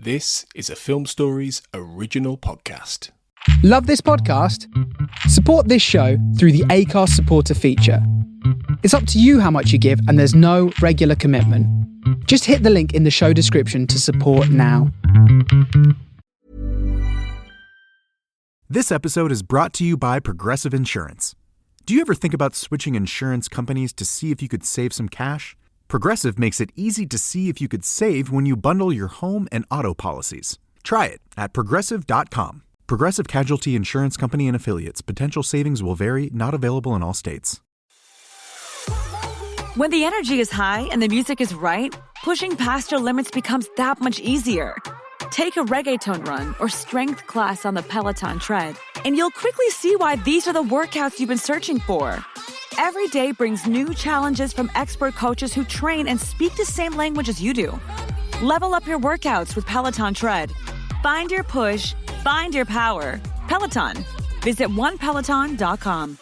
This is a Film Stories original podcast. Love this podcast? Support this show through the Acast supporter feature. It's up to you how much you give, and there's no regular commitment. Just hit the link in the show description to support now. This episode is brought to you by Progressive Insurance. Do you ever think about switching insurance companies to see if you could save some cash? Progressive makes it easy to see if you could save when you bundle your home and auto policies. Try it at Progressive.com. Progressive Casualty Insurance Company and Affiliates. Potential savings will vary, not available in all states. When the energy is high and the music is right, pushing past your limits becomes that much easier. Take a reggaeton run or strength class on the Peloton tread, and you'll quickly see why these are the workouts you've been searching for. Every day brings new challenges from expert coaches who train and speak the same language as you do. Level up your workouts with Peloton Tread. Find your push, find your power. Peloton. Visit onepeloton.com.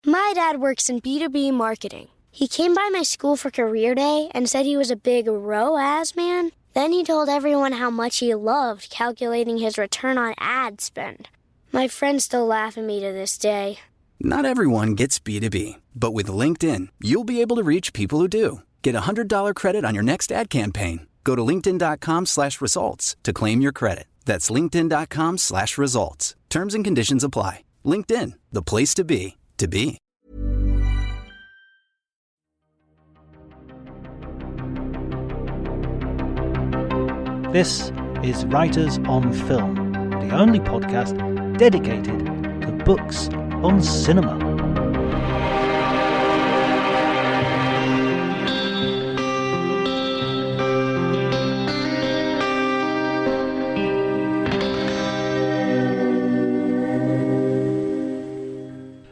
My dad works in B2B marketing. He came by my school for career day and said he was a big ROAS man. Then he told everyone how much he loved calculating his return on ad spend. My friends still laugh at me to this day. Not everyone gets B2B, but with LinkedIn, you'll be able to reach people who do. Get a $100 credit on your next ad campaign. Go to linkedin.com/results to claim your credit. That's linkedin.com/results. Terms and conditions apply. LinkedIn, the place to be, to be. This is Writers on Film, the only podcast dedicated to books on cinema.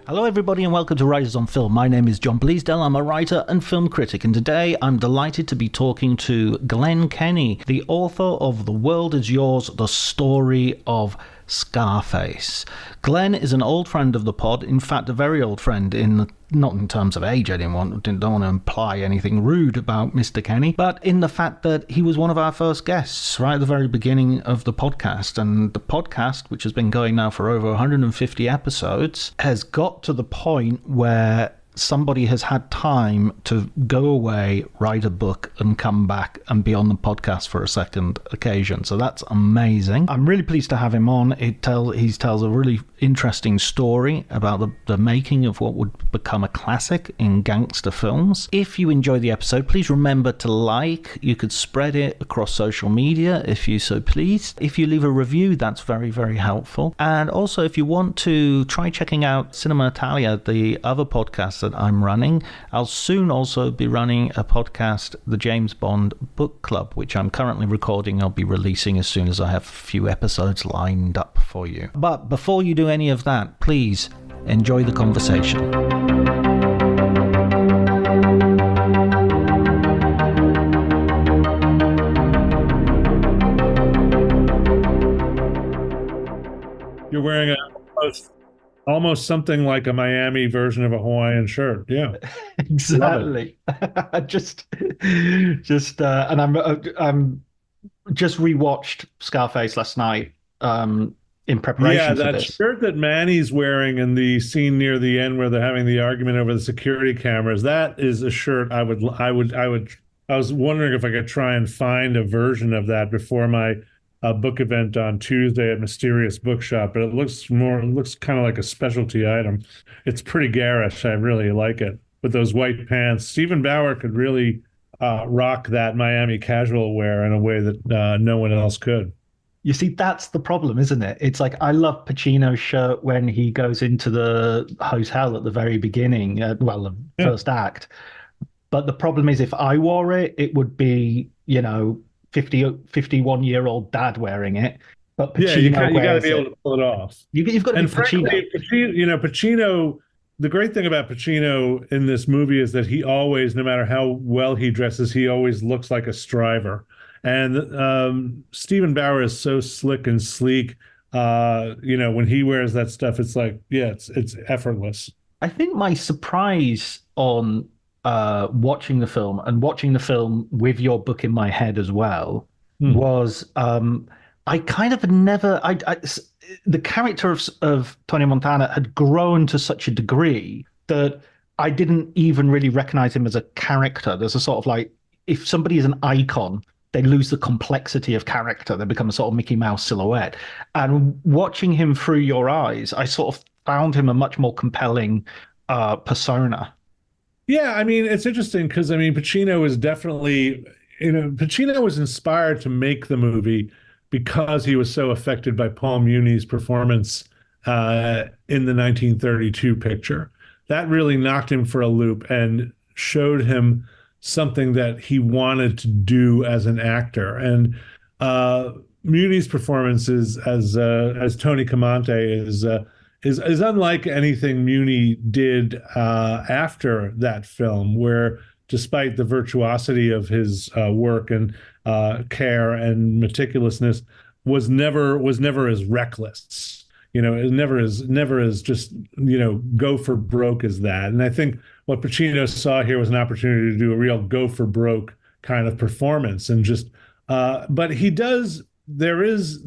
Hello everybody and welcome to Writers on Film. My name is John Bleasdale. I'm a writer and film critic, and today I'm delighted to be talking to Glenn Kenny, the author of The World Is Yours, the story of Scarface. Glenn is an old friend of the pod, in fact a very old friend, not in terms of age. I don't want to imply anything rude about Mr. Kenny, but in the fact that he was one of our first guests right at the very beginning of the podcast. And the podcast, which has been going now for over 150 episodes, has got to the point where somebody has had time to go away, write a book, and come back and be on the podcast for a second occasion. So that's amazing. I'm really pleased to have him on. He tells a really interesting story about the making of what would become a classic in gangster films. If you enjoy the episode, please remember to like. You could spread it across social media if you so please. If you leave a review, that's very, very helpful. And also, if you want to try checking out Cinema Italia, the other podcast that I'm running, I'll soon also be running a podcast, the James Bond Book Club, which I'm currently recording. I'll be releasing as soon as I have a few episodes lined up for you. But before you do any of that, please enjoy the conversation. You're wearing almost something like a Miami version of a Hawaiian shirt. Yeah, exactly. And I'm just rewatched Scarface last night in preparation for this. That shirt that Manny's wearing in the scene near the end where they're having the argument over the security cameras. That is a shirt I was wondering if I could try and find a version of that before my book event on Tuesday at Mysterious Bookshop, but it looks kind of like a specialty item. It's pretty garish. I really like it with those white pants. Stephen Bauer could really rock that Miami casual wear in a way that no one else could. You see, that's the problem, isn't it? It's like, I love Pacino's shirt when he goes into the hotel at the very beginning, the first act. But the problem is, if I wore it, it would be, 51-year-old dad wearing it. But Pacino you got to be able to pull it off. You've got to be frankly, Pacino. Pacino, the great thing about Pacino in this movie is that he always, no matter how well he dresses, he always looks like a striver. And Stephen Bauer is so slick and sleek. When he wears that stuff, it's like, it's effortless. I think my surprise on watching the film with your book in my head as well Hmm. was I kind of never the character of Tony Montana had grown to such a degree that I didn't even really recognize him as a character. There's a sort of like, if somebody is an icon, they lose the complexity of character. They become a sort of Mickey Mouse silhouette. And watching him through your eyes, I sort of found him a much more compelling persona. Yeah, I mean, it's interesting because I mean, Pacino was definitely, Pacino was inspired to make the movie because he was so affected by Paul Muni's performance in the 1932 picture. That really knocked him for a loop and showed him something that he wanted to do as an actor. And uh, Muni's performance as Tony Camonte is unlike anything Muni did after that film, where despite the virtuosity of his work and care and meticulousness, was never as reckless. It never as just go for broke as that. And I think what Pacino saw here was an opportunity to do a real go for broke kind of performance, and just but he does. There is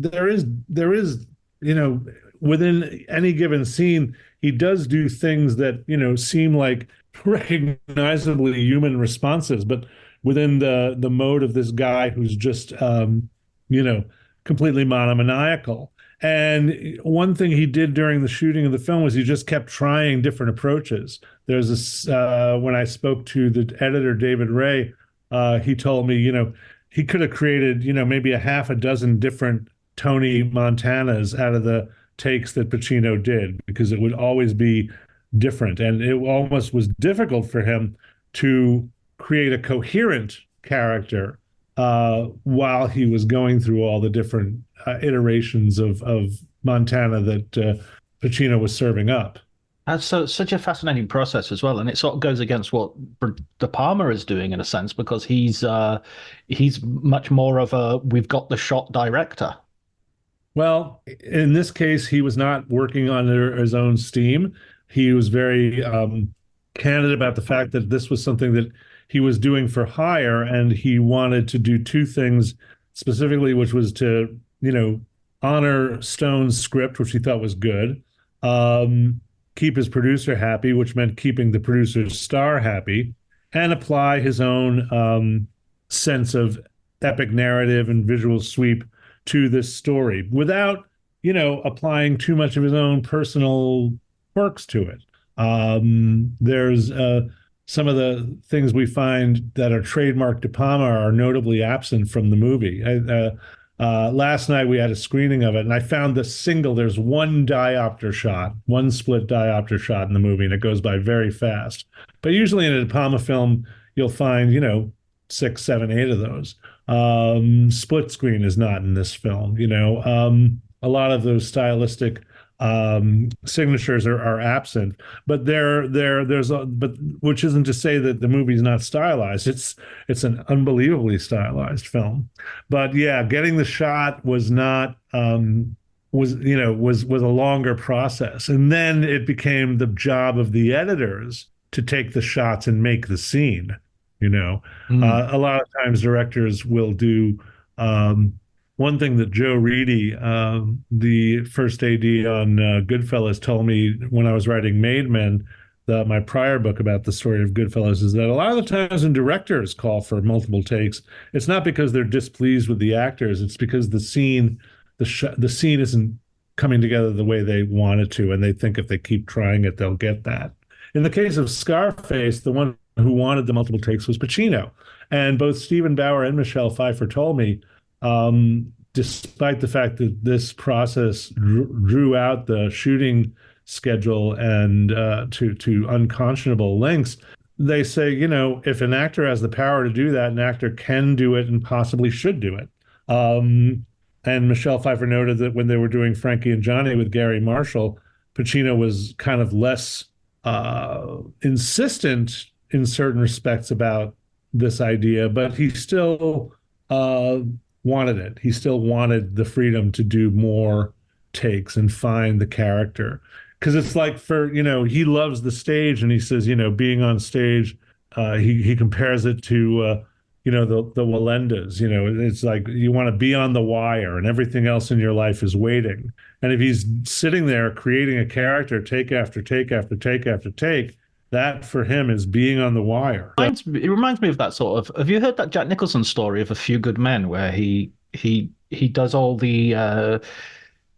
within any given scene, he does do things that, seem like recognizably human responses, but within the mode of this guy who's just, you know, completely monomaniacal. And one thing he did during the shooting of the film was he just kept trying different approaches. There's this, when I spoke to the editor, David Ray, he told me, he could have created, maybe a half a dozen different Tony Montanas out of the takes that Pacino did, because it would always be different. And it almost was difficult for him to create a coherent character while he was going through all the different iterations of Montana that Pacino was serving up. That's such a fascinating process as well, and it sort of goes against what DePalma is doing in a sense, because he's much more of a we've got the shot director. Well, in this case, he was not working under his own steam. He was very candid about the fact that this was something that he was doing for hire, and he wanted to do two things specifically, which was to, honor Stone's script, which he thought was good, keep his producer happy, which meant keeping the producer's star happy, and apply his own sense of epic narrative and visual sweep to this story without, applying too much of his own personal quirks to it. There's some of the things we find that are trademark De Palma are notably absent from the movie. Last night we had a screening of it, and I found there's one diopter shot, one split diopter shot in the movie, and it goes by very fast. But usually in a De Palma film, you'll find, 6, 7, 8 of those. Split screen is not in this film. A lot of those stylistic signatures are absent, but but which isn't to say that the movie's not stylized. It's an unbelievably stylized film. But yeah, getting the shot was not was a longer process, and then it became the job of the editors to take the shots and make the scene. A lot of times directors will do one thing that Joe Reedy, the first AD on Goodfellas, told me when I was writing Made Men, my prior book about the story of Goodfellas, is that a lot of the times when directors call for multiple takes, it's not because they're displeased with the actors. It's because the scene isn't coming together the way they want it to, and they think if they keep trying it, they'll get that. In the case of Scarface, the one who wanted the multiple takes was Pacino. And both Stephen Bauer and Michelle Pfeiffer told me, despite the fact that this process drew out the shooting schedule and to unconscionable lengths, they say, if an actor has the power to do that, an actor can do it and possibly should do it. And Michelle Pfeiffer noted that when they were doing Frankie and Johnny with Gary Marshall, Pacino was kind of less insistent in certain respects about this idea, but he still wanted it. He still wanted the freedom to do more takes and find the character. Because it's like he loves the stage, and he says, being on stage, he compares it to the Walendas. It's like you want to be on the wire, and everything else in your life is waiting. And if he's sitting there creating a character, take after take after take after take, that for him is being on the wire. It reminds me of that sort of. Have you heard that Jack Nicholson story of A Few Good Men, where he does all the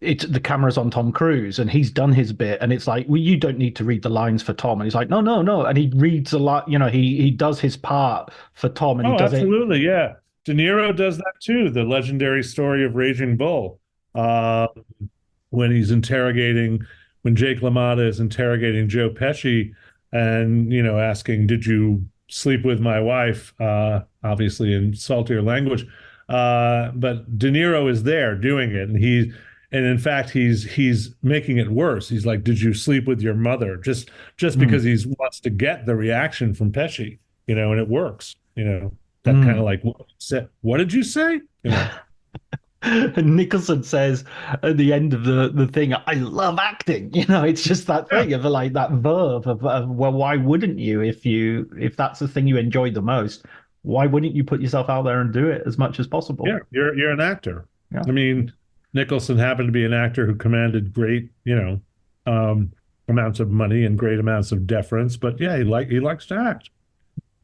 the camera's on Tom Cruise and he's done his bit, and it's like, well, you don't need to read the lines for Tom, and he's like, no, and he reads a lot. He does his part for Tom, and he does absolutely, yeah. De Niro does that too. The legendary story of Raging Bull, when Jake LaMotta is interrogating Joe Pesci, and asking, "Did you sleep with my wife?" Obviously in saltier language, but De Niro is there doing it, and in fact he's making it worse. He's like, "Did you sleep with your mother?" Just because he wants to get the reaction from Pesci, and it works. That kind of like, what did you say? And Nicholson says at the end of the thing, "I love acting." It's just that thing of like that verb of well, why wouldn't you if that's the thing you enjoy the most? Why wouldn't you put yourself out there and do it as much as possible? Yeah, you're an actor. Yeah. I mean, Nicholson happened to be an actor who commanded great, amounts of money and great amounts of deference. But yeah, he likes to act.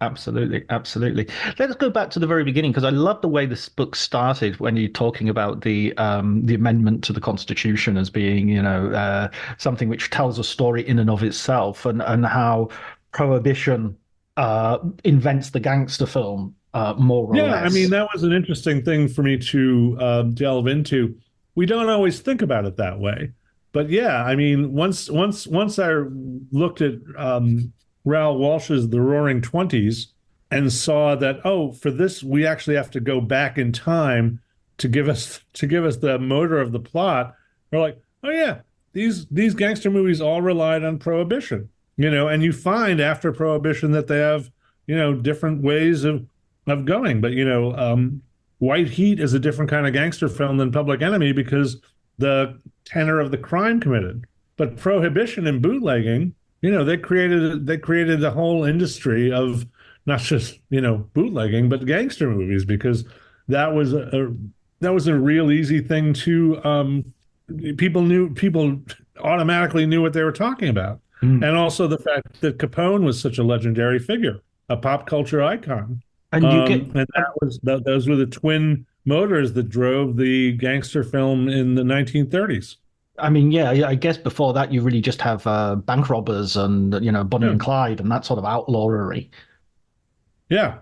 Absolutely. Let's go back to the very beginning, because I love the way this book started when you're talking about the amendment to the Constitution as being, something which tells a story in and of itself, and how Prohibition invents the gangster film, more or less. Yeah, I mean, that was an interesting thing for me to delve into. We don't always think about it that way, but yeah, I mean, once I looked at Raoul Walsh's The Roaring Twenties and saw that, for this we actually have to go back in time to give us the motor of the plot. We're like, oh yeah, these gangster movies all relied on Prohibition, and you find after Prohibition that they have different ways of going. But White Heat is a different kind of gangster film than Public Enemy because the tenor of the crime committed. But Prohibition and bootlegging, they created a whole industry of not just bootlegging, but gangster movies, because that was a real easy thing to people automatically knew what they were talking about. And also the fact that Capone was such a legendary figure, a pop culture icon. And those were the twin motors that drove the gangster film in the 1930s. I mean, yeah, I guess before that you really just have bank robbers and Bonnie and Clyde and that sort of outlawry. Yeah,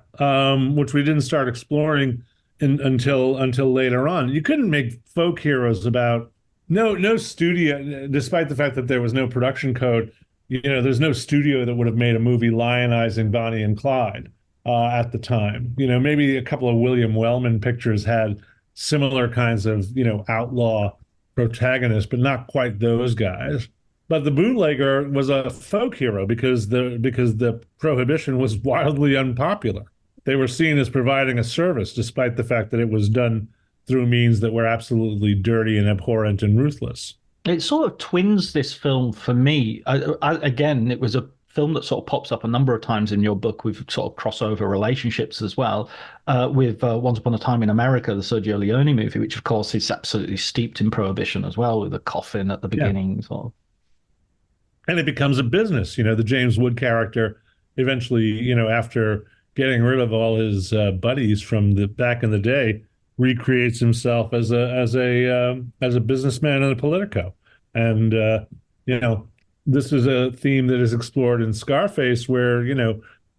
which we didn't start exploring until later on. You couldn't make folk heroes about no studio, despite the fact that there was no production code. There's no studio that would have made a movie lionizing Bonnie and Clyde at the time. Maybe a couple of William Wellman pictures had similar kinds of outlaw protagonists, but not quite those guys. But the bootlegger was a folk hero because the Prohibition was wildly unpopular. They were seen as providing a service, despite the fact that it was done through means that were absolutely dirty and abhorrent and ruthless. It sort of twins this film for me. Again, it was a film that sort of pops up a number of times in your book with sort of crossover relationships as well, with Once Upon a Time in America, the Sergio Leone movie, which of course is absolutely steeped in Prohibition as well, with the coffin at the beginning. Yeah. Sort of. And it becomes a business. The James Wood character eventually, after getting rid of all his buddies from the back in the day, recreates himself as a businessman and a politico. And this is a theme that is explored in Scarface, where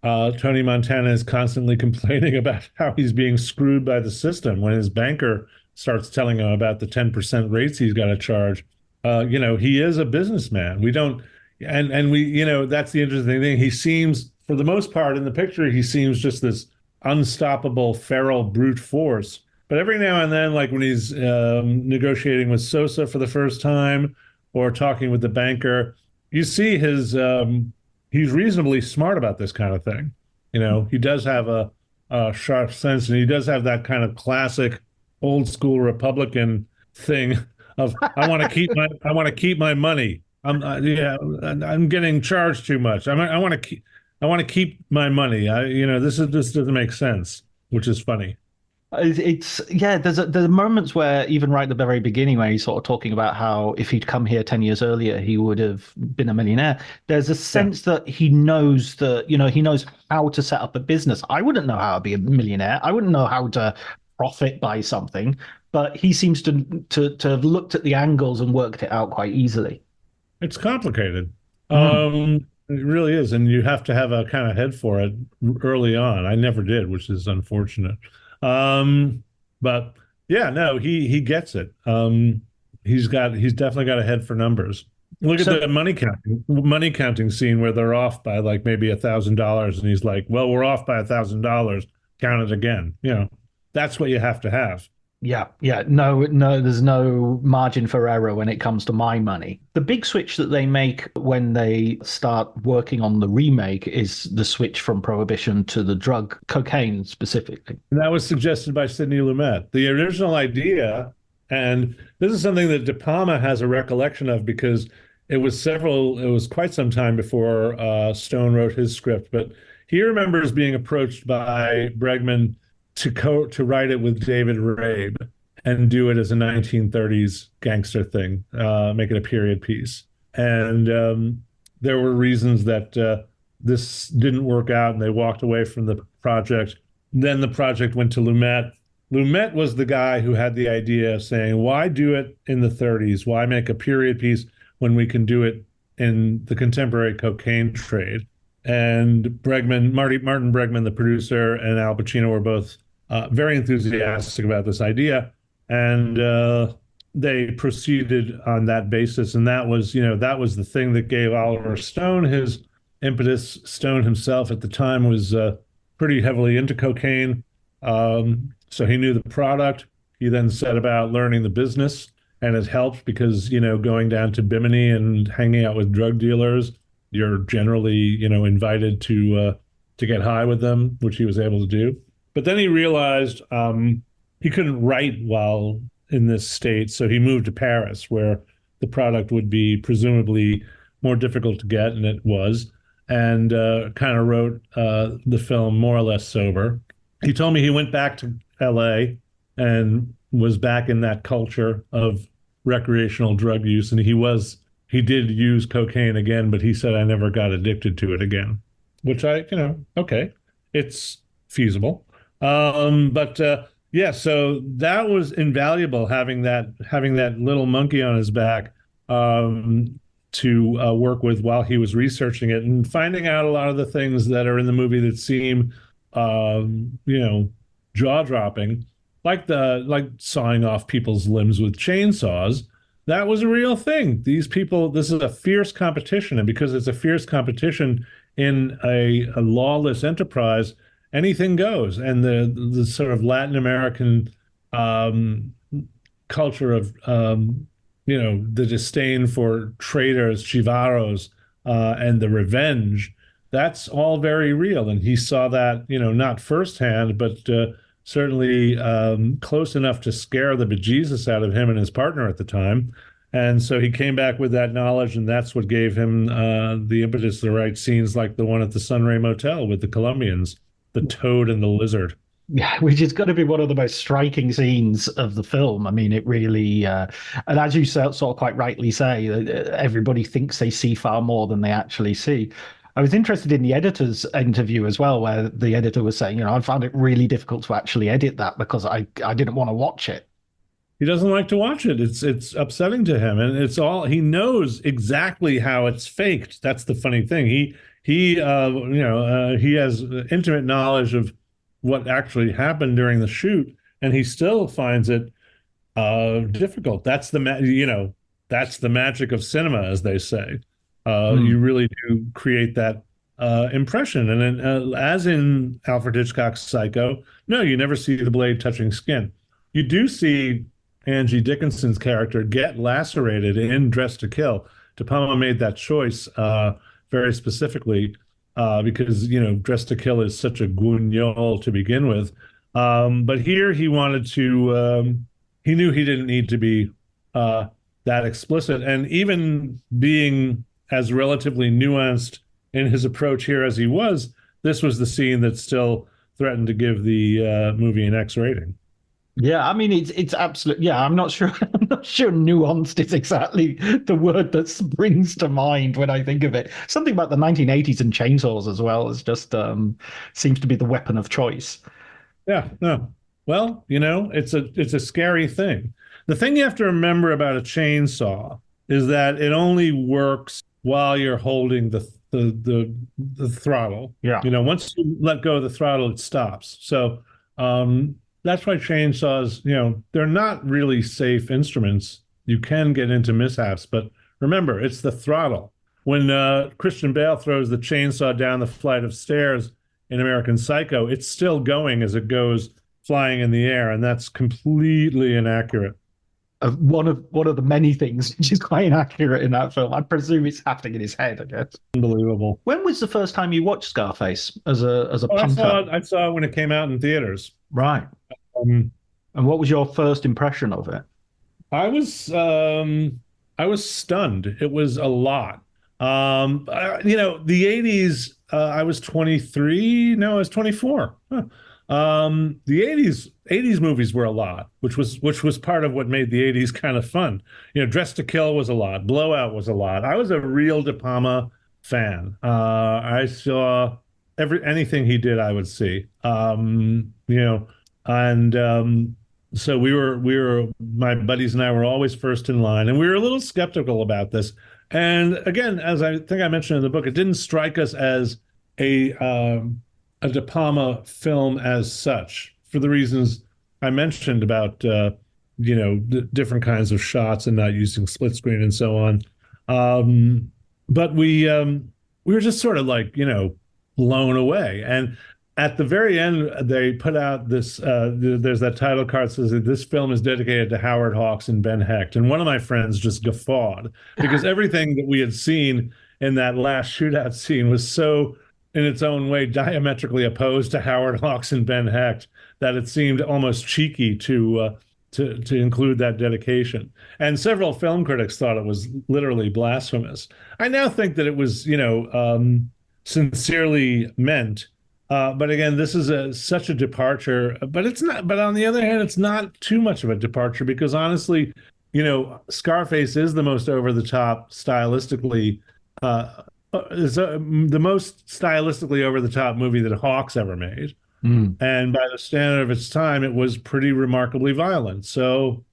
Tony Montana is constantly complaining about how he's being screwed by the system when his banker starts telling him about the 10% rates he's got to charge. He is a businessman. We don't, and we, that's the interesting thing. He seems, for the most part in the picture, he seems just this unstoppable, feral brute force. But every now and then, like when he's negotiating with Sosa for the first time or talking with the banker, you see he's reasonably smart about this kind of thing. He does have a sharp sense, and he does have that kind of classic old school Republican thing of I want to keep my money. I'm getting charged too much. I want to keep my money. This doesn't make sense. which is funny. It's yeah. There's moments where even right at the very beginning where he's sort of talking about how if he'd come here 10 years earlier he would have been a millionaire. There's a Yeah. sense that he knows that he knows how to set up a business. I wouldn't know how to be a millionaire. I wouldn't know how to profit by something, but he seems to have looked at the angles and worked it out quite easily. It's complicated. Mm. It really is, and you have to have a kind of head for it early on. I never did, which is unfortunate. But yeah, no, he gets it. He's definitely got a head for numbers. Look at So the money counting scene where they're off by like maybe $1,000, and he's like, "Well, we're off by $1,000. Count it again." That's what you have to have. yeah, no, no, there's no margin for error when it comes to my money. The big switch that they make when they start working on the remake is the switch from prohibition to the drug cocaine specifically. And that was suggested by Sidney Lumet. The original idea, and this is something that DePalma has a recollection of because it was quite some time before Stone wrote his script, but he remembers being approached by Bregman to write it with David Rabe and do it as a 1930s gangster thing, make it a period piece. And there were reasons that this didn't work out, and they walked away from the project. Then the project went to Lumet. Lumet was the guy who had the idea of saying, why do it in the 30s? Why make a period piece when we can do it in the contemporary cocaine trade? And Martin Bregman, the producer, and Al Pacino were both very enthusiastic about this idea. And they proceeded on that basis. And that was the thing that gave Oliver Stone his impetus. Stone himself at the time was pretty heavily into cocaine. So he knew the product. He then set about learning the business, and it helped because, going down to Bimini and hanging out with drug dealers, you're generally, invited to get high with them, which he was able to do. But then he realized he couldn't write while in this state, so he moved to Paris, where the product would be presumably more difficult to get, and it was, and kind of wrote the film more or less sober. He told me he went back to LA and was back in that culture of recreational drug use, and he did use cocaine again, but he said, I never got addicted to it again, which okay, it's feasible. But yeah, so that was invaluable, having that little monkey on his back to work with while he was researching it and finding out a lot of the things that are in the movie that seem, jaw-dropping, like sawing off people's limbs with chainsaws. That was a real thing. These people, this is a fierce competition, and because it's a fierce competition in a lawless enterprise, anything goes. And the sort of Latin American culture of the disdain for traitors, chivaros, and the revenge, that's all very real. And he saw that, not firsthand, but certainly close enough to scare the bejesus out of him and his partner at the time. And so he came back with that knowledge, and that's what gave him the impetus to write scenes like the one at the Sunray Motel with the Colombians, the toad and the lizard. Yeah, which is going to be one of the most striking scenes of the film. I mean, it really, and as you sort of quite rightly say, everybody thinks they see far more than they actually see. I was interested in the editor's interview as well, where the editor was saying, I found it really difficult to actually edit that because I didn't want to watch it. He doesn't like to watch it. It's upsetting to him, and he knows exactly how it's faked. That's the funny thing. He has intimate knowledge of what actually happened during the shoot, and he still finds it difficult. That's the magic of cinema, as they say. You really do create that impression. And then, as in Alfred Hitchcock's Psycho, no, you never see the blade touching skin. You do see Angie Dickinson's character get lacerated in Dressed to Kill. De Palma made that choice very specifically because, Dressed to Kill is such a guignol to begin with. But here he wanted to, he knew he didn't need to be that explicit. And even being as relatively nuanced in his approach here as he was, this was the scene that still threatened to give the movie an X rating. Yeah, I mean it's absolute. Yeah, I'm not sure. I'm not sure nuanced is exactly the word that springs to mind when I think of it. Something about the 1980s and chainsaws as well is just seems to be the weapon of choice. Yeah, no. Well, it's a scary thing. The thing you have to remember about a chainsaw is that it only works while you're holding the throttle. Yeah. Once you let go of the throttle, it stops. So that's why chainsaws, they're not really safe instruments. You can get into mishaps, but remember, it's the throttle. When Christian Bale throws the chainsaw down the flight of stairs in American Psycho, it's still going as it goes flying in the air, and that's completely inaccurate. One of the many things which is quite inaccurate in that film. I presume it's happening in his head, I guess. Unbelievable. When was the first time you watched Scarface as a punter? I saw it when it came out in theaters. Right. And what was your first impression of it? I was stunned. It was a lot. The 80s, I was 23. No, I was 24. Huh. The 80s movies were a lot, which was part of what made the 80s kind of fun. Dress to Kill was a lot. Blowout was a lot. I was a real DePalma fan. I saw anything he did, I would see. So we were my buddies and I were always first in line, and we were a little skeptical about this. And again, as I think I mentioned in the book, it didn't strike us as a De Palma film as such, for the reasons I mentioned about different kinds of shots and not using split screen and so on. But we were just sort of like blown away. And at the very end, they put out this. There's that title card that says that this film is dedicated to Howard Hawks and Ben Hecht. And one of my friends just guffawed because everything that we had seen in that last shootout scene was so, in its own way, diametrically opposed to Howard Hawks and Ben Hecht that it seemed almost cheeky to include that dedication. And several film critics thought it was literally blasphemous. I now think that it was, sincerely meant. But again, this is such a departure. But it's not. But on the other hand, it's not too much of a departure because honestly, Scarface is the most over the top stylistically. Is the most stylistically over the top movie that Hawks ever made. And by the standard of its time, it was pretty remarkably violent. So,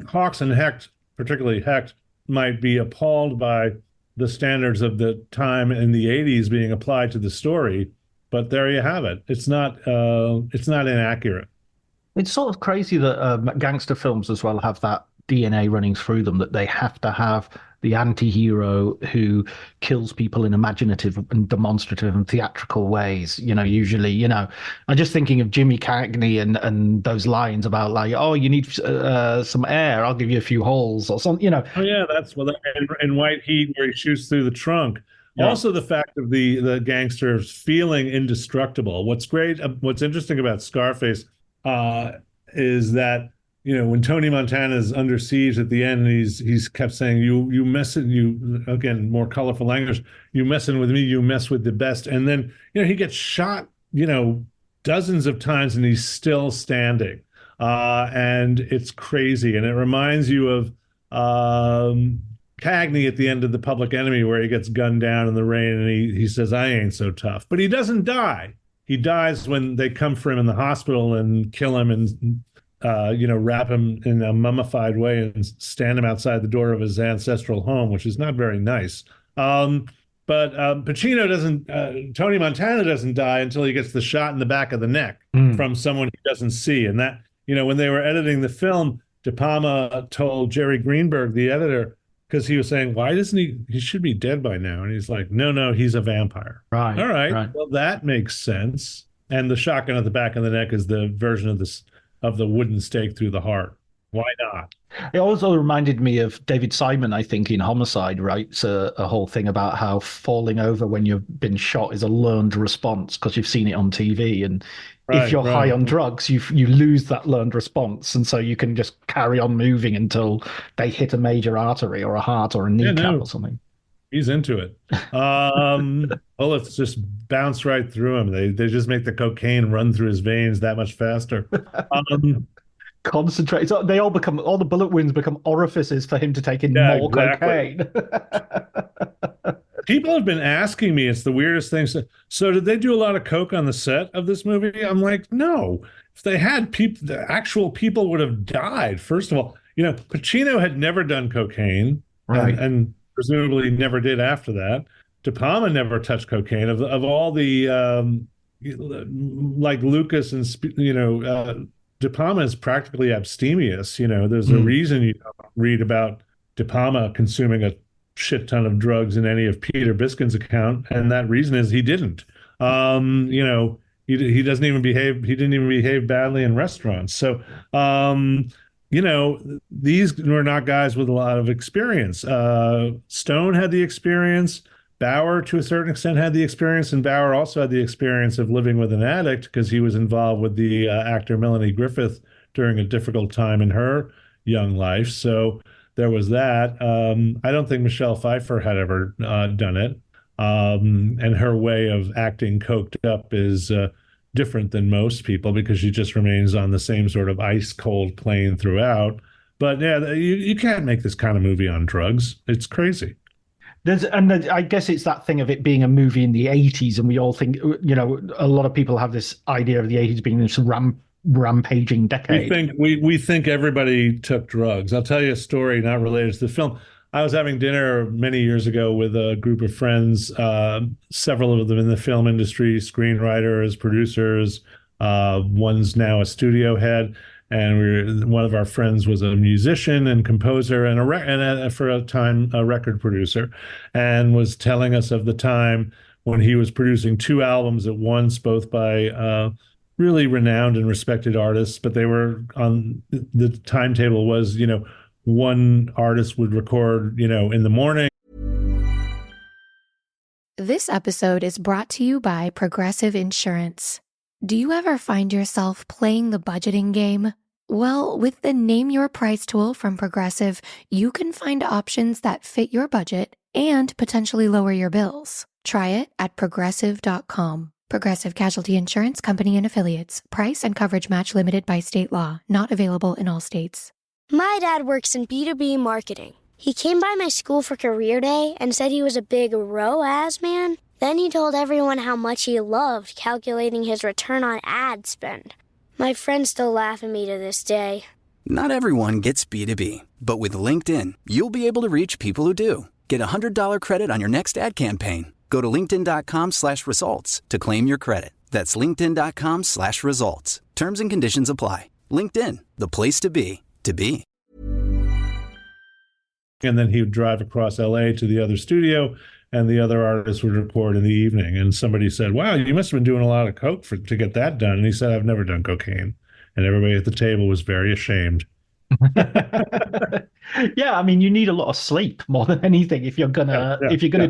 Hawks and Hecht, particularly Hecht, might be appalled by the standards of the time in the 80s being applied to the story, but there you have it. It's not inaccurate. It's sort of crazy that gangster films as well have that DNA running through them, that they have to have the anti-hero who kills people in imaginative and demonstrative and theatrical ways. Usually, I'm just thinking of Jimmy Cagney and those lines about like, oh, you need some air, I'll give you a few holes or something, Oh yeah, that's in White Heat where he shoots through the trunk. Yeah. Also, the fact of the gangsters feeling indestructible. What's interesting about Scarface is that when Tony Montana is under siege at the end, he's kept saying, you messing, again, more colorful language, you messing with me, you mess with the best. And then, he gets shot, dozens of times and he's still standing. And it's crazy. And it reminds you of Cagney at the end of The Public Enemy, where he gets gunned down in the rain and he says, I ain't so tough. But he doesn't die. He dies when they come for him in the hospital and kill him and wrap him in a mummified way and stand him outside the door of his ancestral home, which is not very nice. But Pacino Tony Montana doesn't die until he gets the shot in the back of the neck from someone he doesn't see. And that, when they were editing the film, DePalma told Jerry Greenberg, the editor, because he was saying, why doesn't he should be dead by now. And he's like, no, he's a vampire. Right. All right. Well, that makes sense. And the shotgun at the back of the neck is the version of the wooden stake through the heart. Why not? It also reminded me of David Simon, I think, in Homicide, writes a whole thing about how falling over when you've been shot is a learned response because you've seen it on TV. And if you're high on drugs, you lose that learned response. And so you can just carry on moving until they hit a major artery or a heart or a kneecap or something. He's into it. Bullets just bounce right through him. They just make the cocaine run through his veins that much faster. Um, Concentrate. So they all the bullet wounds become orifices for him to take in yeah, more exactly. cocaine. People have been asking me, it's the weirdest thing. So did they do a lot of coke on the set of this movie? I'm like, no. If they had people, the actual people would have died. First of all, Pacino had never done cocaine, Right. and presumably never did after that. DePalma never touched cocaine. Of all the like Lucas and De Palma is practically abstemious. There's a reason you don't read about De Palma consuming a shit ton of drugs in any of Peter Biskin's account, and that reason is he didn't. He doesn't even behave. He didn't even behave badly in restaurants. So, these were not guys with a lot of experience. Stone had the experience. Bauer, to a certain extent, had the experience, and Bauer also had the experience of living with an addict because he was involved with the actor Melanie Griffith during a difficult time in her young life. So there was that. I don't think Michelle Pfeiffer had ever done it. And her way of acting coked up is different than most people because she just remains on the same sort of ice cold plane throughout. But yeah, you can't make this kind of movie on drugs. It's crazy. I guess it's that thing of it being a movie in the 80s, and we all think, a lot of people have this idea of the 80s being this rampaging decade. We think everybody took drugs. I'll tell you a story not related to the film. I was having dinner many years ago with a group of friends, several of them in the film industry, screenwriters, producers. One's now a studio head. And one of our friends was a musician and composer and for a time a record producer, and was telling us of the time when he was producing 2 albums at once, both by really renowned and respected artists. But they were on the timetable was, one artist would record, in the morning. This episode is brought to you by Progressive Insurance. Do you ever find yourself playing the budgeting game? Well, with the Name Your Price tool from Progressive, you can find options that fit your budget and potentially lower your bills. Try it at Progressive.com. Progressive Casualty Insurance Company and Affiliates. Price and coverage match limited by state law. Not available in all states. My dad works in B2B marketing. He came by my school for career day and said he was a big ROAS man. Then he told everyone how much he loved calculating his return on ad spend. My friends still laugh at me to this day. Not everyone gets B2B, but with LinkedIn, you'll be able to reach people who do. Get a $100 credit on your next ad campaign. Go to linkedin.com/results to claim your credit. That's linkedin.com/results. Terms and conditions apply. LinkedIn, the place to be, to be. And then he would drive across LA to the other studio, and the other artists would record in the evening. And somebody said, wow, you must have been doing a lot of coke to get that done. And he said, I've never done cocaine. And everybody at the table was very ashamed. Yeah, I mean, you need a lot of sleep more than anything if you're gonna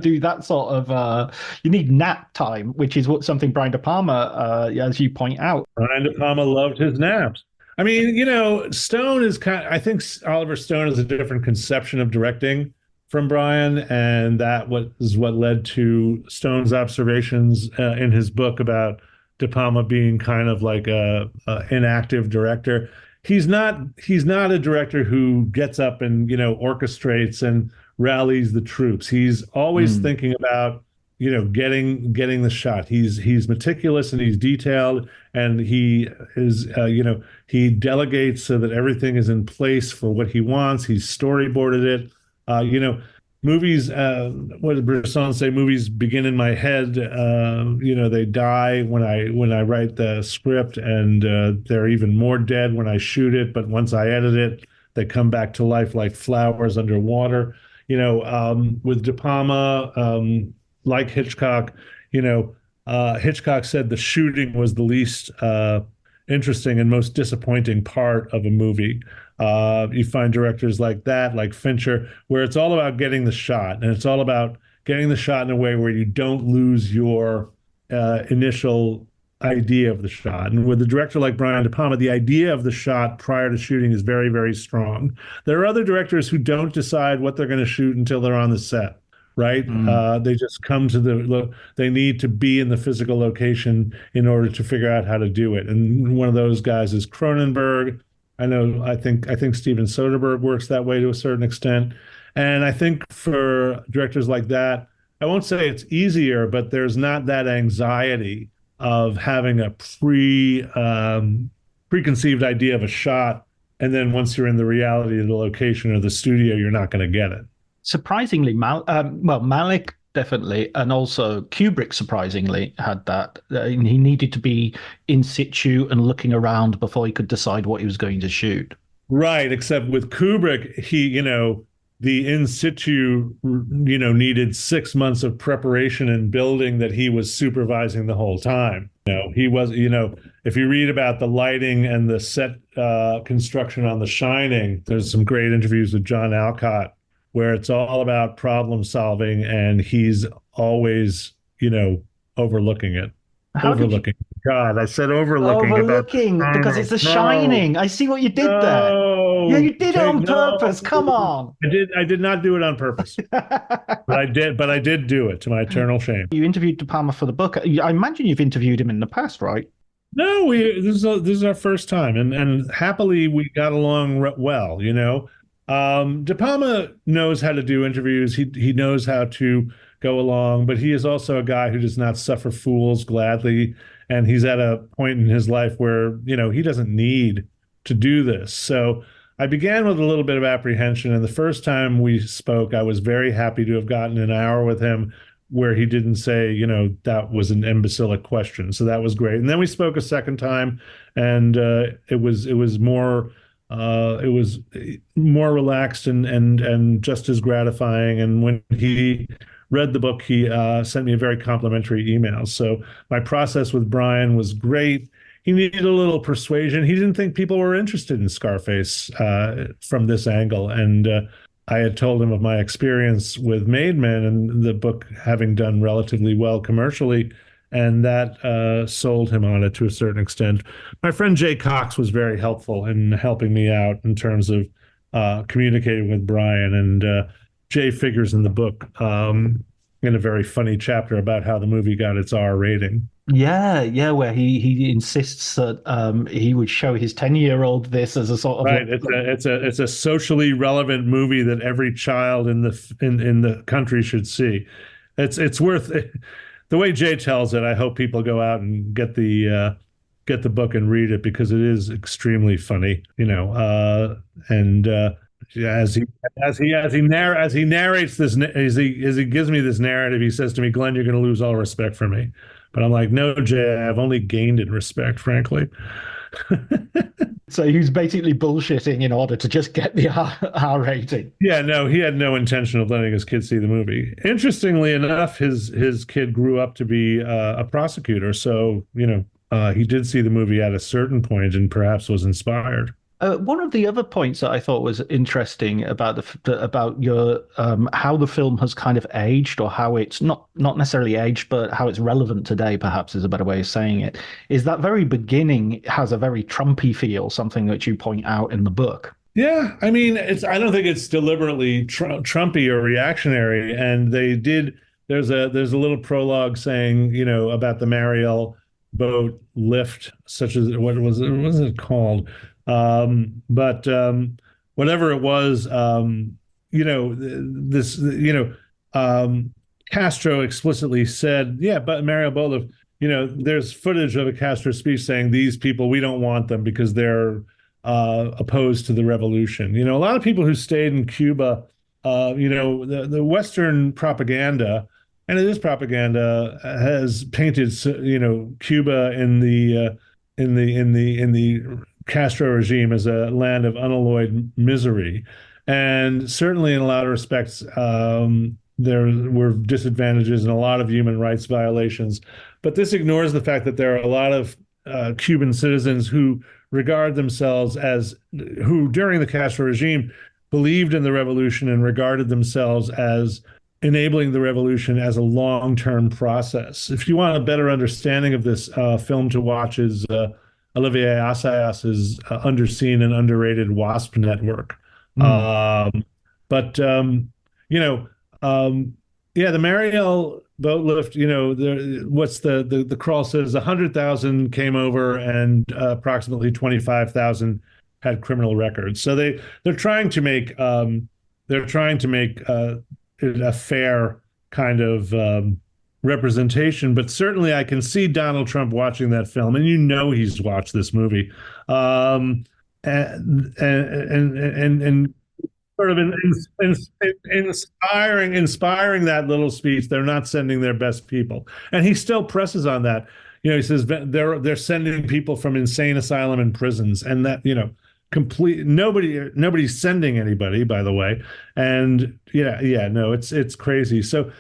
do that sort of. You need nap time, which is something Brian De Palma, as you point out. Brian De Palma loved his naps. I mean, Stone is I think Oliver Stone has a different conception of directing from Brian, and that is what led to Stone's observations in his book about De Palma being kind of like a inactive director. He's not a director who gets up and orchestrates and rallies the troops. He's always thinking about getting the shot. He's meticulous and he's detailed, and he is he delegates so that everything is in place for what he wants. He's storyboarded it. Movies, what did Bresson say? Movies begin in my head. They die when I write the script, and they're even more dead when I shoot it. But once I edit it, they come back to life like flowers underwater. With De Palma, like Hitchcock, Hitchcock said the shooting was the least interesting and most disappointing part of a movie. You find directors like that, like Fincher, where it's all about getting the shot, and it's all about getting the shot in a way where you don't lose your initial idea of the shot. And with a director like Brian De Palma, the idea of the shot prior to shooting is very, very strong. There are other directors who don't decide what they're going to shoot until they're on the set, right? They just come to they need to be in the physical location in order to figure out how to do it. And one of those guys is Cronenberg. I think Steven Soderbergh works that way to a certain extent. And I think for directors like that, I won't say it's easier, but there's not that anxiety of having a preconceived idea of a shot, and then once you're in the reality of the location or the studio, you're not going to get it. Surprisingly, Malick definitely, and also Kubrick surprisingly had that. He needed to be in situ and looking around before he could decide what he was going to shoot. Right, except with Kubrick, the in situ, needed 6 months of preparation and building that he was supervising the whole time. He was, if you read about the lighting and the set construction on The Shining, there's some great interviews with John Alcott where it's all about problem solving, and he's always, overlooking it. Overlooking. God, I said overlooking. Overlooking, because it's The Shining. I see what you did there. Yeah, you did it on purpose. Come on. I did not do it on purpose. But I did do it, to my eternal shame. You interviewed DePalma for the book. I imagine you've interviewed him in the past, right? No, this is our first time, and happily we got along well, DePalma knows how to do interviews. He knows how to go along, but he is also a guy who does not suffer fools gladly. And he's at a point in his life where, he doesn't need to do this. So I began with a little bit of apprehension. And the first time we spoke, I was very happy to have gotten an hour with him where he didn't say, that was an imbecilic question. So that was great. And then we spoke a second time, and it was more relaxed and just as gratifying. And when he read the book, he sent me a very complimentary email. So my process with Brian was great. He needed a little persuasion. He didn't think people were interested in Scarface from this angle. And I had told him of my experience with Made Men and the book having done relatively well commercially, and that sold him on it to a certain extent. My friend Jay Cox was very helpful in helping me out in terms of communicating with Brian, and Jay figures in the book in a very funny chapter about how the movie got its R rating. Yeah, where he insists that he would show his 10-year-old this as a sort of right. It's a socially relevant movie that every child in the country should see. It's worth it. The way Jay tells it. I hope people go out and get the book and read it, because it is extremely funny. As he narrates this, as he gives me this narrative, he says to me, "Glenn, you're going to lose all respect for me." But I'm like, "No, Jay, I've only gained in respect, frankly." So he was basically bullshitting in order to just get the R rating. Yeah, no, he had no intention of letting his kid see the movie. Interestingly enough, his kid grew up to be a prosecutor, so he did see the movie at a certain point and perhaps was inspired. One of the other points that I thought was interesting about about your how the film has kind of aged, or how it's not necessarily aged, but how it's relevant today, perhaps is a better way of saying it, is that very beginning has a very Trumpy feel, something that you point out in the book. Yeah, I mean, I don't think it's deliberately Trumpy or reactionary, and they did. There's a little prologue saying, about the Mariel boat lift, such as what was it called? But whatever it was, Castro explicitly said, yeah, but Mario Bolov, there's footage of a Castro speech saying these people, we don't want them because they're opposed to the revolution. A lot of people who stayed in Cuba, the Western propaganda, and it is propaganda, has painted, Cuba in the Castro regime as a land of unalloyed misery. And certainly in a lot of respects, there were disadvantages and a lot of human rights violations. But this ignores the fact that there are a lot of Cuban citizens who regard themselves who during the Castro regime believed in the revolution and regarded themselves as enabling the revolution as a long-term process. If you want a better understanding of this, film to watch is Olivier Assayas's Underseen and Underrated WASP Network. Yeah, the Mariel boat lift, what's the crawl says 100,000 came over and approximately 25,000 had criminal records. So they're trying to make it a fair kind of representation, but certainly I can see Donald Trump watching that film, and he's watched this movie. And sort of inspiring that little speech. They're not sending their best people, and he still presses on that. He says they're sending people from insane asylum and prisons, and that complete nobody's sending anybody, by the way. And no, it's crazy. So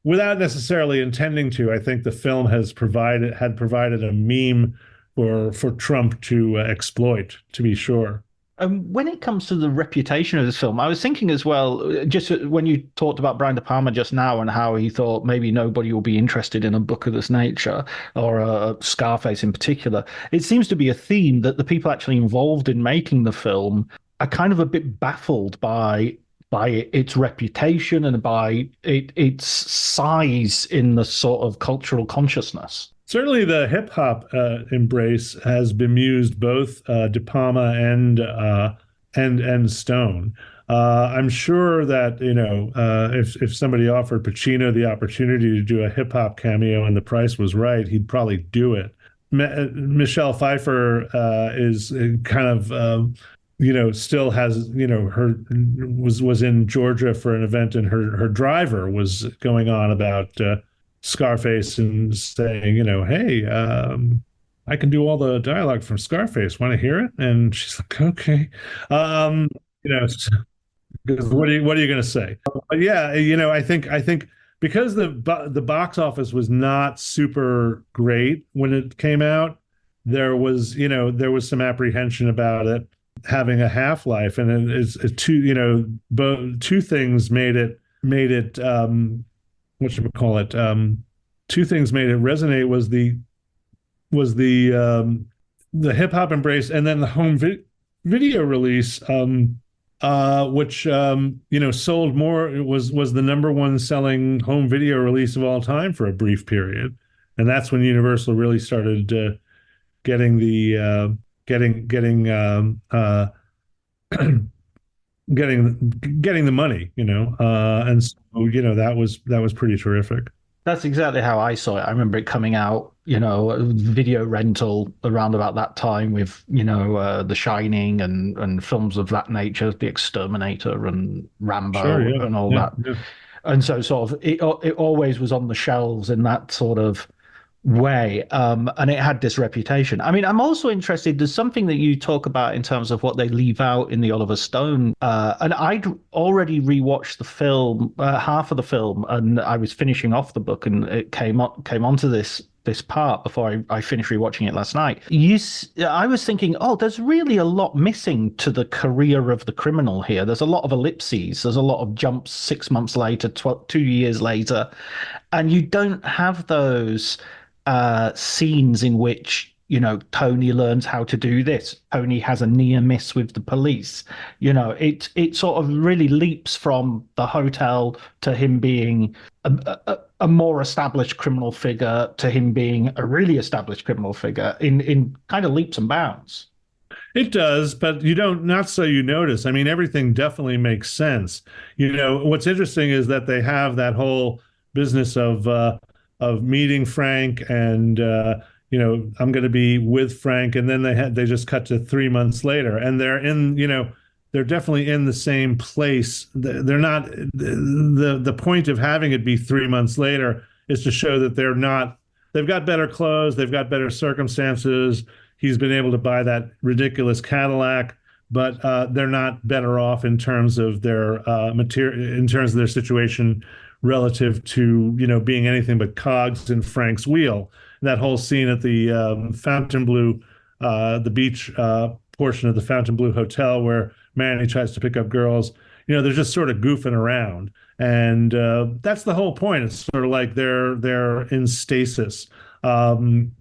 without necessarily intending to, I think the film had provided a meme for Trump to exploit, to be sure. When it comes to the reputation of this film, I was thinking as well, just when you talked about Brian DePalma just now and how he thought maybe nobody will be interested in a book of this nature, or Scarface in particular, it seems to be a theme that the people actually involved in making the film are kind of a bit baffled by its reputation and by its size in the sort of cultural consciousness. Certainly, the hip hop embrace has bemused both DePalma and Stone. I'm sure that if somebody offered Pacino the opportunity to do a hip hop cameo and the price was right, he'd probably do it. Michelle Pfeiffer is kind of still has her was in Georgia for an event, and her driver was going on about Scarface and saying, hey, I can do all the dialogue from Scarface. Want to hear it? And she's like, okay. Because what are you going to say? But yeah, I think because the box office was not super great when it came out, there was some apprehension about it having a half-life, and it's two things made it two things made it resonate was the hip hop embrace, and then the home video release, which sold more. It was the number one selling home video release of all time for a brief period, and that's when Universal really started getting the getting the money, and so that was pretty terrific. That's exactly how I saw it. I remember it coming out, video rental around about that time with, The Shining and films of that nature, The Exterminator and Rambo. Sure, yeah, and all that. Yeah. And so sort of it always was on the shelves in that sort of way, and it had this reputation. I mean, I'm also interested, there's something that you talk about in terms of what they leave out in the Oliver Stone, and I'd already rewatched the film, half of the film, and I was finishing off the book, and it came onto this part before I finished rewatching it last night. I was thinking, there's really a lot missing to the career of the criminal here. There's a lot of ellipses. There's a lot of jumps 6 months later, 2 years later, and you don't have those scenes in which Tony learns how to do this. Tony has a near miss with the police. It sort of really leaps from the hotel to him being a more established criminal figure to him being a really established criminal figure in kind of leaps and bounds. It does, but not so you notice. I mean, everything definitely makes sense. What's interesting is that they have that whole business of meeting Frank, and I'm going to be with Frank, and then they just cut to 3 months later, and they're definitely in the same place. They're not, the point of having it be 3 months later is to show that they've got better clothes, they've got better circumstances. He's been able to buy that ridiculous Cadillac, but they're not better off in terms of their in terms of their situation relative to being anything but cogs in Frank's wheel. That whole scene at the Fontainebleau, the beach portion of the Fontainebleau Hotel, where Manny tries to pick up girls, they're just sort of goofing around, and that's the whole point. It's sort of like they're in stasis, and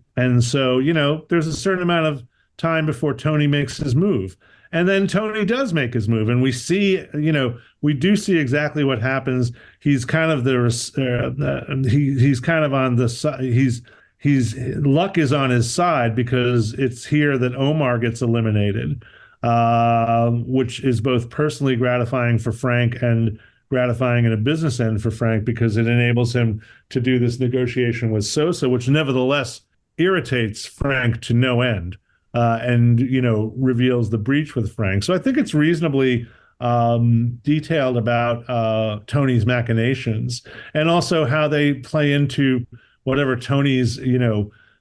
so there's a certain amount of time before Tony makes his move. And then Tony does make his move, and we see, we do see exactly what happens. He's kind of he's kind of on the side. He's luck is on his side because it's here that Omar gets eliminated, which is both personally gratifying for Frank and gratifying in a business end for Frank, because it enables him to do this negotiation with Sosa, which nevertheless irritates Frank to no end. And reveals the breach with Frank. So I think it's reasonably detailed about Tony's machinations, and also how they play into whatever Tony's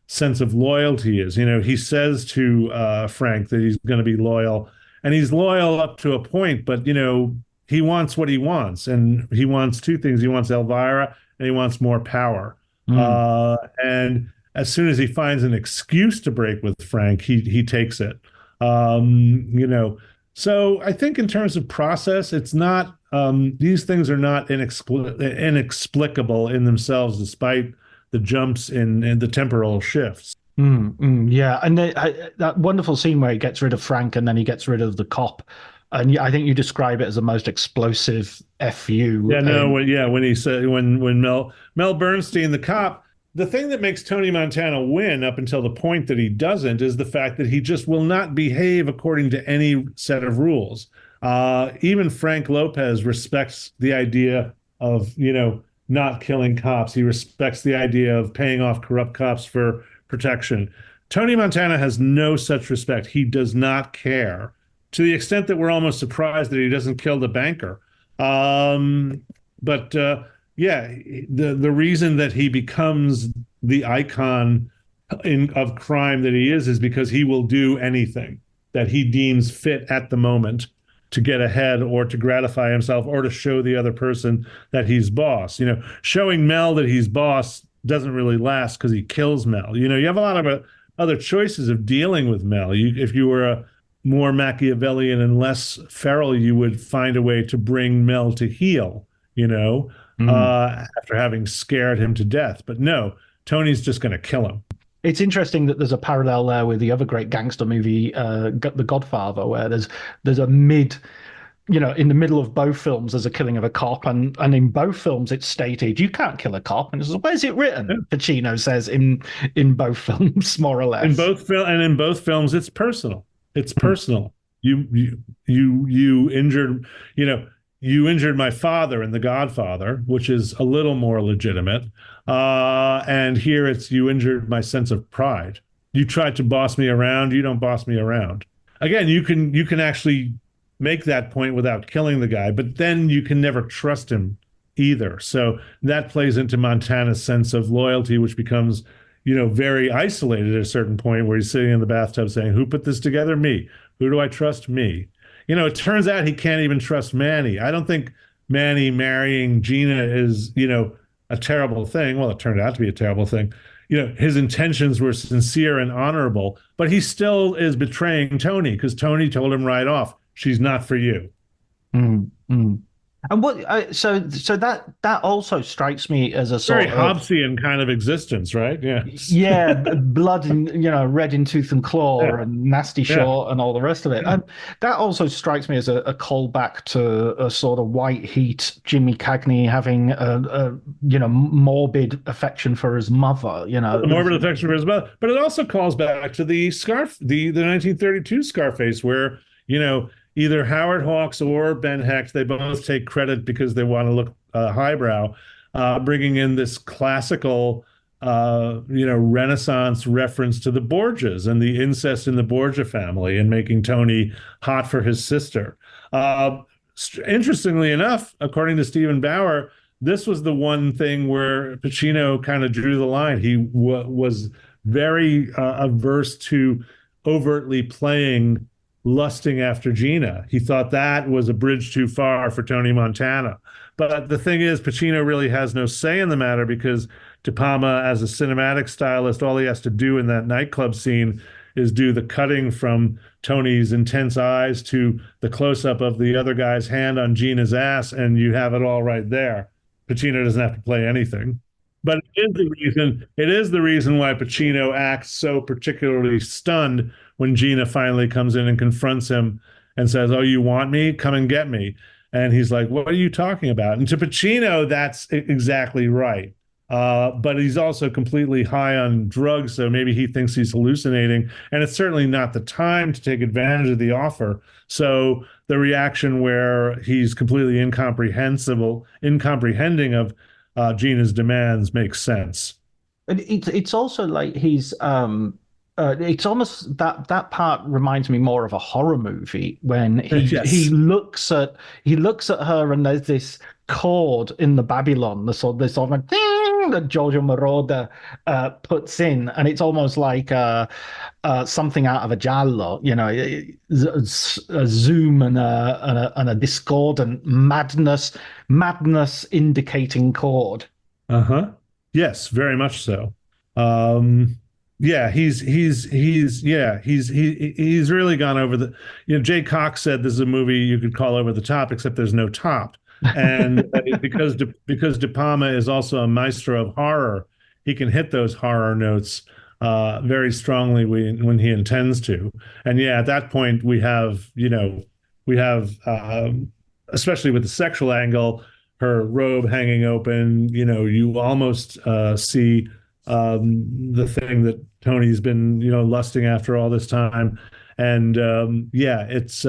sense of loyalty is. He says to Frank that he's going to be loyal, and he's loyal up to a point, but he wants what he wants, and he wants two things: he wants Elvira, and he wants more power. And as soon as he finds an excuse to break with Frank, he takes it. So I think in terms of process, it's not these things are not inexplicable in themselves, despite the jumps in the temporal shifts. Yeah, and that wonderful scene where he gets rid of Frank and then he gets rid of the cop, and I think you describe it as the most explosive FU. When he said when Mel Bernstein, the cop. The thing that makes Tony Montana win up until the point that he doesn't is the fact that he just will not behave according to any set of rules. Even Frank Lopez respects the idea of, not killing cops. He respects the idea of paying off corrupt cops for protection. Tony Montana has no such respect. He does not care, to the extent that we're almost surprised that he doesn't kill the banker. The reason that he becomes the icon of crime that he is because he will do anything that he deems fit at the moment to get ahead or to gratify himself or to show the other person that he's boss. Showing Mel that he's boss doesn't really last because he kills Mel. You have a lot of other choices of dealing with Mel. If you were a more Machiavellian and less feral, you would find a way to bring Mel to heel, after having scared him to death. But no, Tony's just going to kill him. It's interesting that there's a parallel there with the other great gangster movie, The Godfather, where there's a in the middle of both films, there's a killing of a cop, and in both films it's stated you can't kill a cop. And it's where's it written? Yeah. Pacino says in both films, more or less. In both films, it's personal. It's personal. You injured, you injured my father in The Godfather, which is a little more legitimate. And here it's you injured my sense of pride. You tried to boss me around. You don't boss me around. Again, you can actually make that point without killing the guy, but then you can never trust him either. So that plays into Montana's sense of loyalty, which becomes, very isolated at a certain point where he's sitting in the bathtub saying, who put this together? Me. Who do I trust? Me. It turns out he can't even trust Manny. I don't think Manny marrying Gina is, a terrible thing. Well, it turned out to be a terrible thing. His intentions were sincere and honorable, but he still is betraying Tony because Tony told him right off, she's not for you. Mm-hmm. And what? So that also strikes me as a sort very Hobbesian kind of existence, right? Yeah. Yeah, blood and red in tooth and claw, and nasty short, and all the rest of it. And that also strikes me as a callback to a sort of white heat Jimmy Cagney having a morbid affection for his mother. A morbid affection for his mother, but it also calls back to the 1932 Scarface, where either Howard Hawks or Ben Hecht, they both take credit because they want to look highbrow, bringing in this classical, Renaissance reference to the Borgias and the incest in the Borgia family and making Tony hot for his sister. Interestingly enough, according to Stephen Bauer, this was the one thing where Pacino kind of drew the line. He was very averse to overtly playing lusting after Gina. He thought that was a bridge too far for Tony Montana. But the thing is, Pacino really has no say in the matter because DePalma, as a cinematic stylist, all he has to do in that nightclub scene is do the cutting from Tony's intense eyes to the close-up of the other guy's hand on Gina's ass, and you have it all right there. Pacino doesn't have to play anything. But it is the reason why Pacino acts so particularly stunned when Gina finally comes in and confronts him and says, "Oh, you want me? Come and get me." And he's like, "What are you talking about?" And to Pacino, that's exactly right. But he's also completely high on drugs, so maybe he thinks he's hallucinating. And it's certainly not the time to take advantage of the offer. So the reaction where he's completely incomprehending of Gina's demands makes sense. And it's also like it's almost that part reminds me more of a horror movie when Yes. he looks at her and there's this chord in the Babylon, this sort of like ding that Giorgio Moroder puts in, and it's almost like something out of a giallo, a zoom and a discordant madness indicating chord. Uh-huh. Yes, very much so. Um, yeah, he's really gone over the, Jay Cox said this is a movie you could call over the top, except there's no top. And because De Palma is also a maestro of horror, he can hit those horror notes very strongly when he intends to. And yeah, at that point we have especially with the sexual angle, her robe hanging open, you almost see the thing that Tony's been, lusting after all this time. And yeah, it's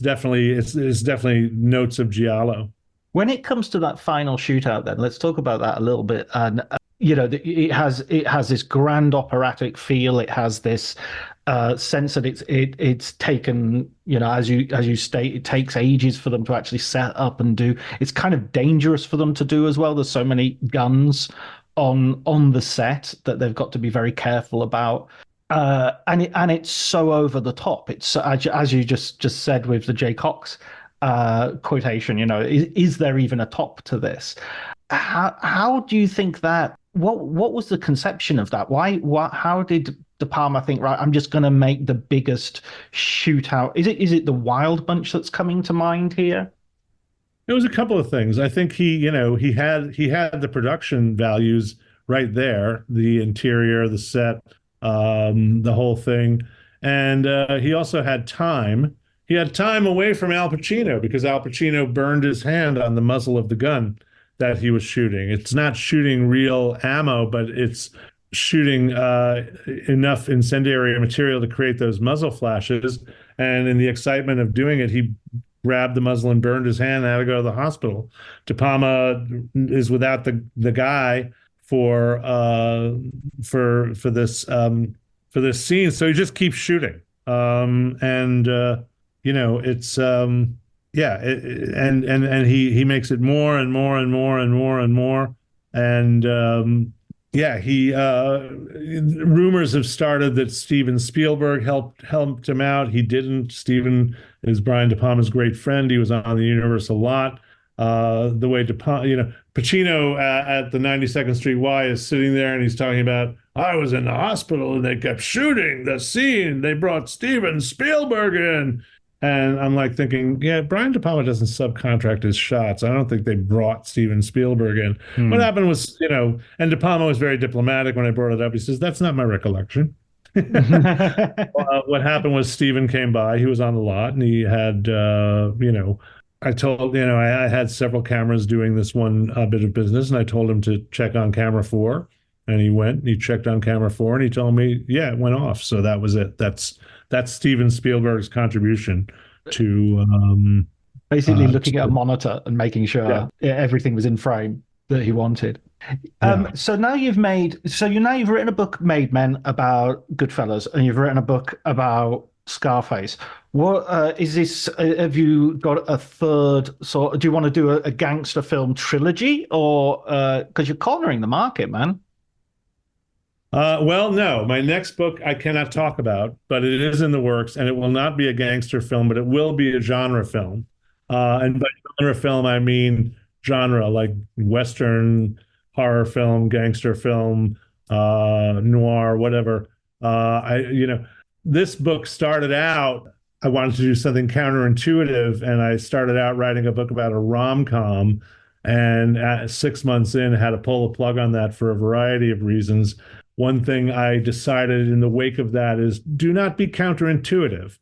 definitely notes of giallo. When it comes to that final shootout, then let's talk about that a little bit. And it has this grand operatic feel. It has this sense that it's taken, as you state, it takes ages for them to actually set up and do. It's kind of dangerous for them to do as well. There's so many guns on the set that they've got to be very careful about. And it's so over the top. It's as you just said with the Jay Cox quotation. Is there even a top to this? How do you think that? What was the conception of that? How did De Palma think? Right, I'm just going to make the biggest shootout. Is it the Wild Bunch that's coming to mind here? It was a couple of things. I think he had the production values right there, the interior, the set, the whole thing, and he also had time. He had time away from Al Pacino because Al Pacino burned his hand on the muzzle of the gun that he was shooting. It's not shooting real ammo, but it's shooting enough incendiary material to create those muzzle flashes. And in the excitement of doing it, he grabbed the muzzle and burned his hand and had to go to the hospital. De Palma is without the guy for this scene, so he just keeps shooting. And it's yeah, and he makes it more and more and more and more and more. And yeah, he rumors have started that Steven Spielberg helped him out. He didn't. Steven is Brian De Palma's great friend. He was on the universe a lot. The way Pacino at the 92nd Street Y is sitting there and he's talking about, I was in the hospital and they kept shooting the scene. They brought Steven Spielberg in. And I'm like thinking, yeah, Brian De Palma doesn't subcontract his shots. I don't think they brought Steven Spielberg in. What happened was, and De Palma was very diplomatic when I brought it up. He says, that's not my recollection. What happened was Steven came by. He was on the lot and he had, I had several cameras doing this one bit of business, and I told him to check on camera 4. And he went and he checked on camera 4 and he told me, yeah, it went off. So that was it. That's Steven Spielberg's contribution to basically looking at a monitor and making sure everything was in frame that he wanted. So now you've written a book, Made Men, about Goodfellas, and you've written a book about Scarface. What is this? Have you got a third sort? Do you want to do a gangster film trilogy, or because you're cornering the market, man? Well, no, my next book I cannot talk about, but it is in the works, and it will not be a gangster film, but it will be a genre film. And by genre film, I mean genre like Western, horror film, gangster film, noir, whatever. This book started out, I wanted to do something counterintuitive, and I started out writing a book about a rom-com. And 6 months in, had to pull the plug on that for a variety of reasons. One thing I decided in the wake of that is do not be counterintuitive.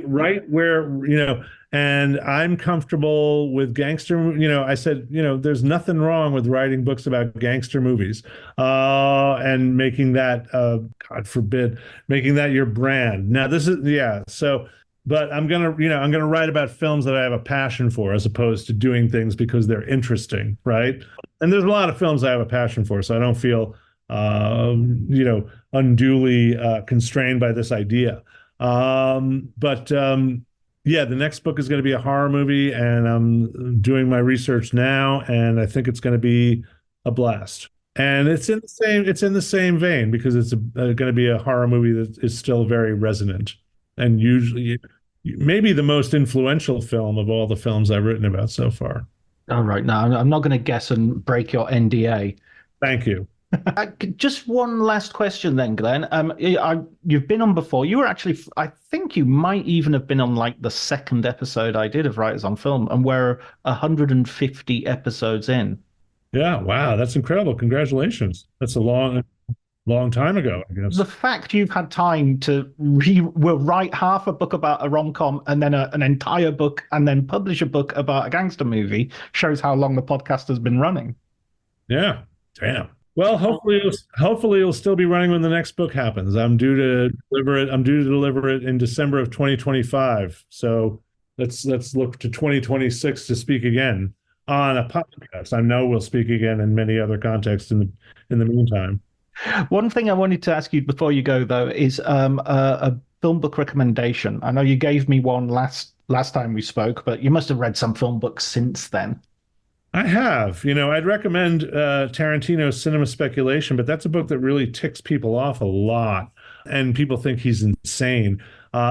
Right where, and I'm comfortable with gangster, I said, there's nothing wrong with writing books about gangster movies, and making that, God forbid, making that your brand. Now this is, yeah. So, but I'm going to write about films that I have a passion for, as opposed to doing things because they're interesting. Right. And there's a lot of films I have a passion for, so I don't feel, unduly constrained by this idea. Yeah, the next book is going to be a horror movie, and I'm doing my research now, and I think it's going to be a blast. And it's in the same vein, because it's going to be a horror movie that is still very resonant, and usually maybe the most influential film of all the films I've written about so far. All right, now I'm not going to guess and break your NDA. Thank you. Just one last question then, Glenn. You've been on before. You were actually, I think you might even have been on like the second episode I did of Writers on Film, and we're 150 episodes in. Yeah, wow, that's incredible. Congratulations. That's a long time ago, I guess. The fact you've had time to write half a book about a rom-com and then an entire book and then publish a book about a gangster movie shows how long the podcast has been running. Yeah, damn. Well, hopefully it'll still be running when the next book happens. I'm due to deliver it in December of 2025. So let's look to 2026 to speak again on a podcast. I know we'll speak again in many other contexts in the meantime. One thing I wanted to ask you before you go, though, is a film book recommendation. I know you gave me one last time we spoke, but you must have read some film books since then. I have. I'd recommend Tarantino's Cinema Speculation, but that's a book that really ticks people off a lot, and people think he's insane,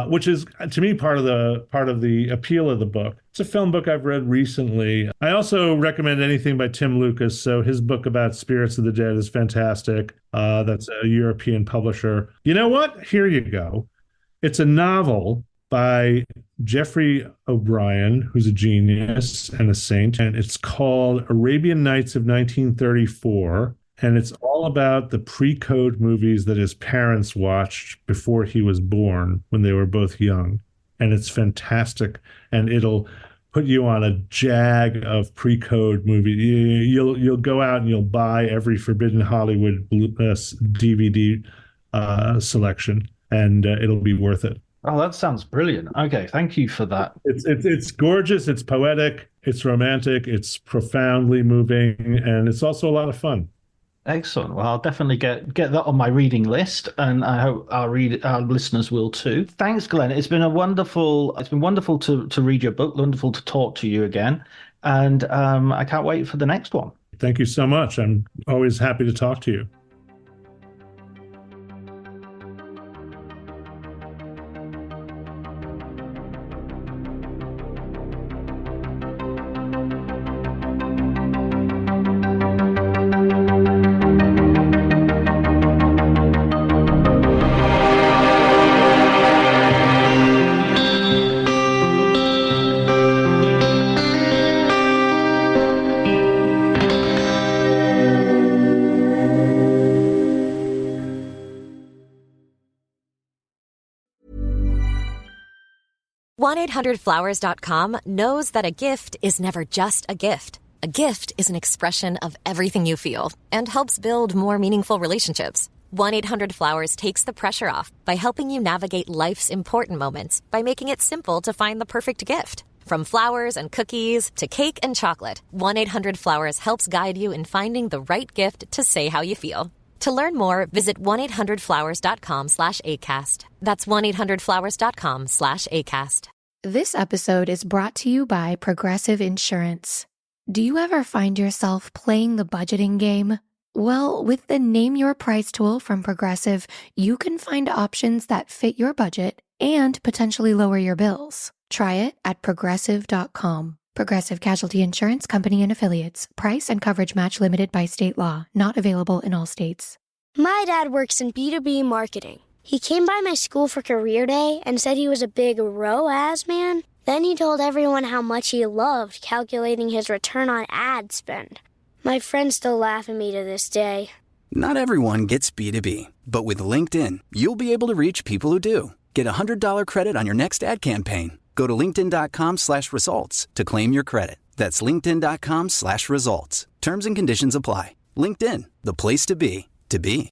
which is, to me, part of the appeal of the book. It's a film book I've read recently. I also recommend anything by Tim Lucas. So his book about Spirits of the Dead is fantastic. That's a European publisher. You know what? Here you go. It's a novel by Jeffrey O'Brien, who's a genius and a saint, and it's called Arabian Nights of 1934, and it's all about the pre-code movies that his parents watched before he was born, when they were both young. And it's fantastic, and it'll put you on a jag of pre-code movies. You'll go out and you'll buy every Forbidden Hollywood DVD selection, and it'll be worth it. Oh, that sounds brilliant. Okay, thank you for that. It's gorgeous, it's poetic, it's romantic, it's profoundly moving, and it's also a lot of fun. Excellent. Well, I'll definitely get that on my reading list, and I hope our listeners will too. Thanks, Glenn. It's been wonderful to read your book, wonderful to talk to you again, and I can't wait for the next one. Thank you so much. I'm always happy to talk to you. $1-800-Flowers.com knows that a gift is never just a gift. A gift is an expression of everything you feel and helps build more meaningful relationships. 1-800-Flowers takes the pressure off by helping you navigate life's important moments by making it simple to find the perfect gift. From flowers and cookies to cake and chocolate, 1-800-Flowers helps guide you in finding the right gift to say how you feel. To learn more, visit 1-800-Flowers.com/ACAST. That's 1-800-Flowers.com/ACAST. This episode is brought to you by Progressive Insurance. Do you ever find yourself playing the budgeting game? Well, with the Name Your Price tool from Progressive, you can find options that fit your budget and potentially lower your bills. Try it at Progressive.com. Progressive Casualty Insurance Company and Affiliates. Price and coverage match limited by state law. Not available in all states. My dad works in B2B marketing. He came by my school for career day and said he was a big ROAS man. Then he told everyone how much he loved calculating his return on ad spend. My friends still laugh at me to this day. Not everyone gets B2B, but with LinkedIn, you'll be able to reach people who do. Get a $100 credit on your next ad campaign. Go to linkedin.com/results to claim your credit. That's linkedin.com/results. Terms and conditions apply. LinkedIn, the place to be, to be.